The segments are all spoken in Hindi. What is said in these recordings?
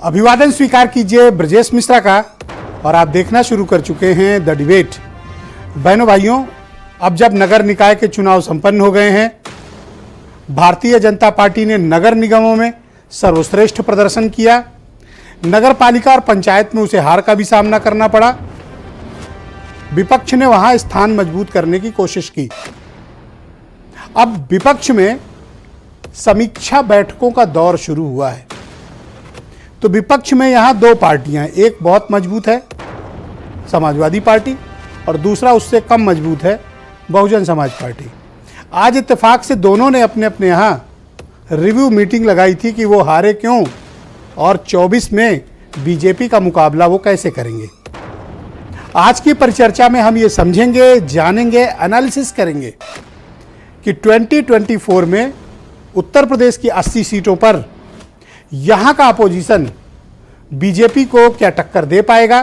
अभिवादन स्वीकार कीजिए ब्रजेश मिश्रा का और आप देखना शुरू कर चुके हैं द डिबेट। बहनों भाइयों, अब जब नगर निकाय के चुनाव संपन्न हो गए हैं, भारतीय जनता पार्टी ने नगर निगमों में सर्वश्रेष्ठ प्रदर्शन किया। नगर पालिका और पंचायत में उसे हार का भी सामना करना पड़ा। विपक्ष ने वहां स्थान मजबूत करने की कोशिश की। अब विपक्ष में समीक्षा बैठकों का दौर शुरू हुआ है। तो विपक्ष में यहां दो पार्टियां, एक बहुत मजबूत है समाजवादी पार्टी और दूसरा उससे कम मजबूत है बहुजन समाज पार्टी। आज इत्तेफाक से दोनों ने अपने अपने यहां रिव्यू मीटिंग लगाई थी कि वो हारे क्यों और 24 में बीजेपी का मुकाबला वो कैसे करेंगे। आज की परिचर्चा में हम ये समझेंगे, जानेंगे, एनालिसिस करेंगे कि 2024 में उत्तर प्रदेश की 80 सीटों पर यहां का अपोजिशन बीजेपी को क्या टक्कर दे पाएगा,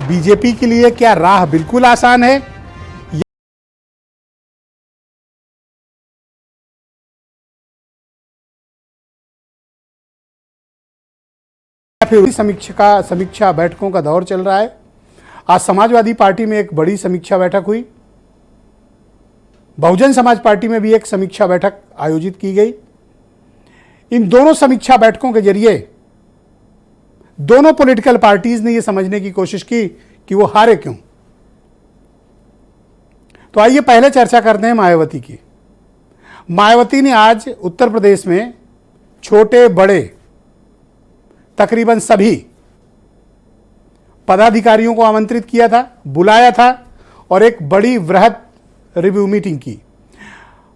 बीजेपी के लिए क्या राह बिल्कुल आसान है, या फिर समीक्षा बैठकों का दौर चल रहा है। आज समाजवादी पार्टी में एक बड़ी समीक्षा बैठक हुई, बहुजन समाज पार्टी में भी एक समीक्षा बैठक आयोजित की गई। इन दोनों समीक्षा बैठकों के जरिए दोनों पॉलिटिकल पार्टीज ने यह समझने की कोशिश की कि वो हारे क्यों। तो आइए पहले चर्चा करते हैं मायावती की। मायावती ने आज उत्तर प्रदेश में छोटे बड़े तकरीबन सभी पदाधिकारियों को आमंत्रित किया था, बुलाया था और एक बड़ी वृहद रिव्यू मीटिंग की।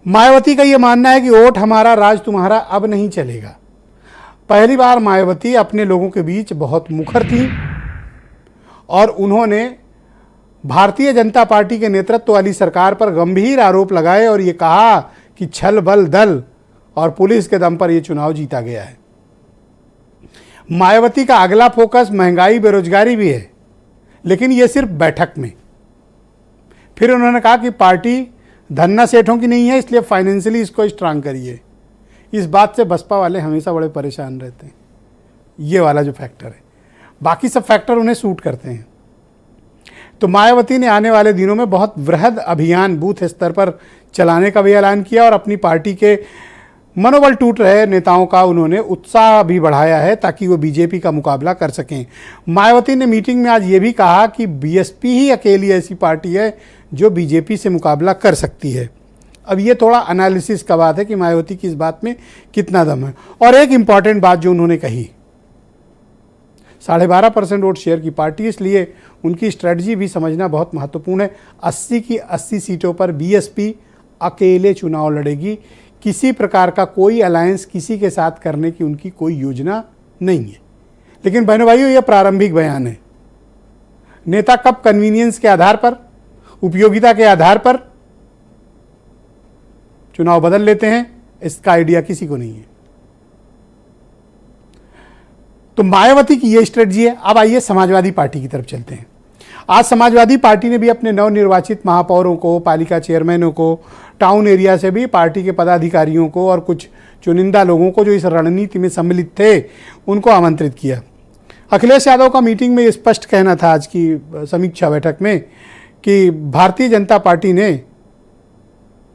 मायावती का यह मानना है कि वोट हमारा राज तुम्हारा अब नहीं चलेगा। पहली बार मायावती अपने लोगों के बीच बहुत मुखर थी और उन्होंने भारतीय जनता पार्टी के नेतृत्व वाली सरकार पर गंभीर आरोप लगाए और ये कहा कि छल बल दल और पुलिस के दम पर यह चुनाव जीता गया है। मायावती का अगला फोकस महंगाई बेरोजगारी भी है, लेकिन यह सिर्फ बैठक में। फिर उन्होंने कहा कि पार्टी धन्ना सेठों की नहीं है, इसलिए फाइनेंशियली इसको स्ट्रांग करिए। इस बात से बसपा वाले हमेशा बड़े परेशान रहते हैं, ये वाला जो फैक्टर है। बाकी सब फैक्टर उन्हें सूट करते हैं। तो मायावती ने आने वाले दिनों में बहुत वृहद अभियान बूथ स्तर पर चलाने का भी ऐलान किया और अपनी पार्टी के मनोबल टूट रहे नेताओं का उन्होंने उत्साह भी बढ़ाया है ताकि वो बीजेपी का मुकाबला कर सकें। मायावती ने मीटिंग में आज ये भी कहा कि बीएसपी ही अकेली ऐसी पार्टी है जो बीजेपी से मुकाबला कर सकती है। अब ये थोड़ा एनालिसिस का बात है कि मायावती की इस बात में कितना दम है। और एक इम्पॉर्टेंट बात जो उन्होंने कही, 12.5% वोट शेयर की पार्टी, इसलिए उनकी स्ट्रेटजी भी समझना बहुत महत्वपूर्ण है। 80 की 80 सीटों पर बीएसपी अकेले चुनाव लड़ेगी। किसी प्रकार का कोई अलायंस किसी के साथ करने की उनकी कोई योजना नहीं है। लेकिन बहनों भाइयों, यह प्रारंभिक बयान है। नेता कब कन्वीनियंस के आधार पर, उपयोगिता के आधार पर चुनाव बदल लेते हैं, इसका आइडिया किसी को नहीं है। तो मायावती की यह स्ट्रेटजी है। अब आइए समाजवादी पार्टी की तरफ चलते हैं। आज समाजवादी पार्टी ने भी अपने नवनिर्वाचित महापौरों को, पालिका चेयरमैनों को, टाउन एरिया से भी पार्टी के पदाधिकारियों को और कुछ चुनिंदा लोगों को जो इस रणनीति में सम्मिलित थे, उनको आमंत्रित किया। अखिलेश यादव का मीटिंग में स्पष्ट कहना था आज की समीक्षा बैठक में कि भारतीय जनता पार्टी ने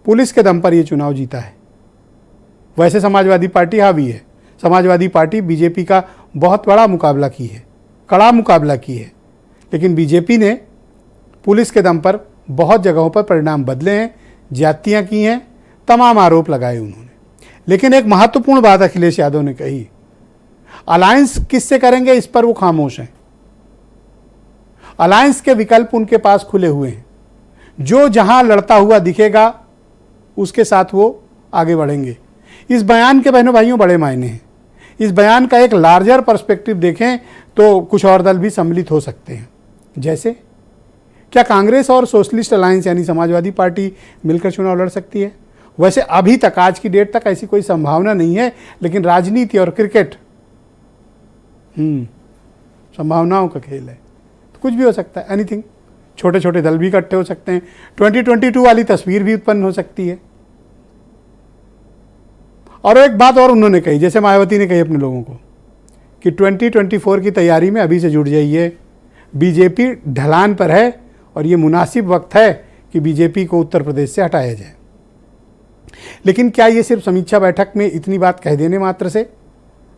पुलिस के दम पर यह चुनाव जीता है। वैसे समाजवादी पार्टी हावी है। समाजवादी पार्टी बीजेपी का बहुत बड़ा मुकाबला की है, कड़ा मुकाबला की है, लेकिन बीजेपी ने पुलिस के दम पर बहुत जगहों पर परिणाम बदले हैं, ज्यादतियां की हैं, तमाम आरोप लगाए उन्होंने। लेकिन एक महत्वपूर्ण बात अखिलेश यादव ने कही, अलायंस किससे करेंगे इस पर वो खामोश हैं। अलायंस के विकल्प उनके पास खुले हुए हैं। जो जहां लड़ता हुआ दिखेगा उसके साथ वो आगे बढ़ेंगे। इस बयान के बहनों भाइयों बड़े मायने हैं। इस बयान का एक लार्जर पर्सपेक्टिव देखें तो कुछ और दल भी सम्मिलित हो सकते हैं। जैसे क्या कांग्रेस और सोशलिस्ट अलायंस यानी समाजवादी पार्टी मिलकर चुनाव लड़ सकती है? वैसे अभी तक, आज की डेट तक ऐसी कोई संभावना नहीं है, लेकिन राजनीति और क्रिकेट संभावनाओं का खेल है, तो कुछ भी हो सकता है, एनीथिंग। छोटे छोटे दल भी इकट्ठे हो सकते हैं। 2022 वाली तस्वीर भी उत्पन्न हो सकती है। और एक बात और उन्होंने कही, जैसे मायावती ने कही अपने लोगों को, कि 2024 की तैयारी में अभी से जुट जाइए। बीजेपी ढलान पर है और ये मुनासिब वक्त है कि बीजेपी को उत्तर प्रदेश से हटाया जाए। लेकिन क्या ये सिर्फ समीक्षा बैठक में इतनी बात कह देने मात्र से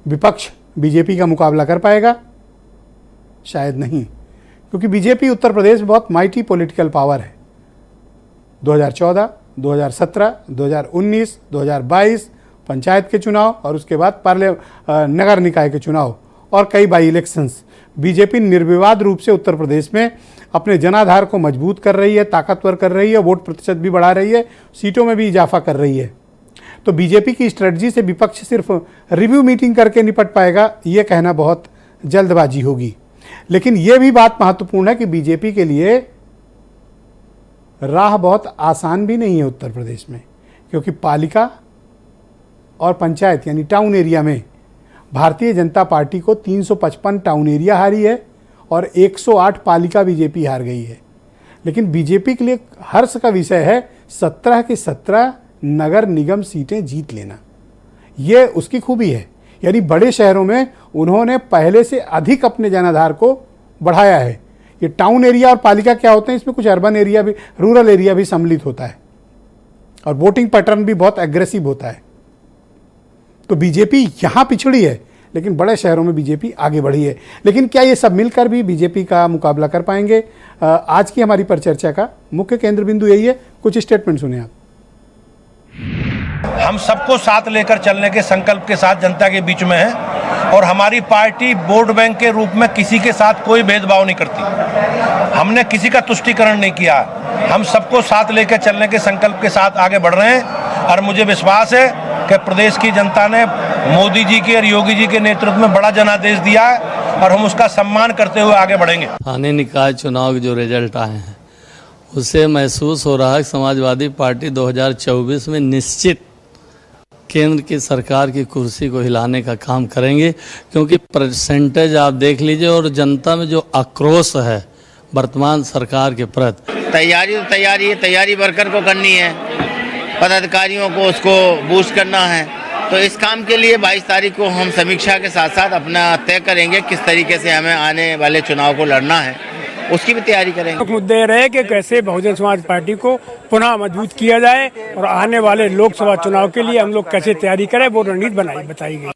विपक्ष बीजेपी का मुकाबला कर पाएगा? शायद नहीं, क्योंकि बीजेपी उत्तर प्रदेश में बहुत माइटी पॉलिटिकल पावर है। 2014, 2017, 2019, 2022 पंचायत के चुनाव और उसके बाद नगर निकाय के चुनाव और कई बाई इलेक्शंस, बीजेपी निर्विवाद रूप से उत्तर प्रदेश में अपने जनाधार को मजबूत कर रही है, ताकतवर कर रही है, वोट प्रतिशत भी बढ़ा रही है, सीटों में भी इजाफा कर रही है। तो बीजेपी की स्ट्रेटजी से विपक्ष सिर्फ रिव्यू मीटिंग करके निपट पाएगा, ये कहना बहुत जल्दबाजी होगी। लेकिन यह भी बात महत्वपूर्ण है कि बीजेपी के लिए राह बहुत आसान भी नहीं है उत्तर प्रदेश में, क्योंकि पालिका और पंचायत यानी टाउन एरिया में भारतीय जनता पार्टी को 355 टाउन एरिया हारी है और 108 पालिका बीजेपी हार गई है। लेकिन बीजेपी के लिए हर्ष का विषय है 17 की 17 नगर निगम सीटें जीत लेना। ये उसकी खूबी है, यानी बड़े शहरों में उन्होंने पहले से अधिक अपने जनाधार को बढ़ाया है। ये टाउन एरिया और पालिका क्या होते हैं, इसमें कुछ अर्बन एरिया भी, रूरल एरिया भी सम्मिलित होता है और वोटिंग पैटर्न भी बहुत एग्रेसिव होता है। तो बीजेपी यहाँ पिछड़ी है, लेकिन बड़े शहरों में बीजेपी आगे बढ़ी है। लेकिन क्या ये सब मिलकर भी बीजेपी का मुकाबला कर पाएंगे? आज की हमारी परिचर्चा का मुख्य केंद्र बिंदु यही है। कुछ स्टेटमेंट सुने आप। हम सबको साथ लेकर चलने के संकल्प के साथ जनता के बीच में है और हमारी पार्टी वोट बैंक के रूप में किसी के साथ कोई भेदभाव नहीं करती। हमने किसी का तुष्टीकरण नहीं किया। हम सबको साथ लेकर चलने के संकल्प के साथ आगे बढ़ रहे हैं और मुझे विश्वास है कि प्रदेश की जनता ने मोदी जी के और योगी जी के नेतृत्व में बड़ा जनादेश दिया है और हम उसका सम्मान करते हुए आगे बढ़ेंगे। स्थानीय निकाय चुनाव के जो रिजल्ट आए हैं उससे महसूस हो रहा है कि समाजवादी पार्टी 2024 में निश्चित केंद्र की सरकार की कुर्सी को हिलाने का काम करेंगे, क्योंकि परसेंटेज आप देख लीजिए और जनता में जो आक्रोश है वर्तमान सरकार के प्रति। तैयारी वर्कर को करनी है, पदाधिकारियों को उसको बूस्ट करना है। तो इस काम के लिए 22 तारीख को हम समीक्षा के साथ साथ अपना तय करेंगे किस तरीके से हमें आने वाले चुनाव को लड़ना है, उसकी भी तैयारी करेंगे। मुद्दे रहे कि कैसे बहुजन समाज पार्टी को पुनः मजबूत किया जाए और आने वाले लोकसभा चुनाव के लिए हम लोग कैसे तैयारी करें, वो रणनीति बताई गई।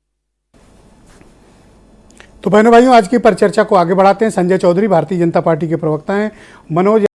तो बहनों भाइयों, आज की परिचर्चा को आगे बढ़ाते हैं। संजय चौधरी भारतीय जनता पार्टी के प्रवक्ता हैं। मनोज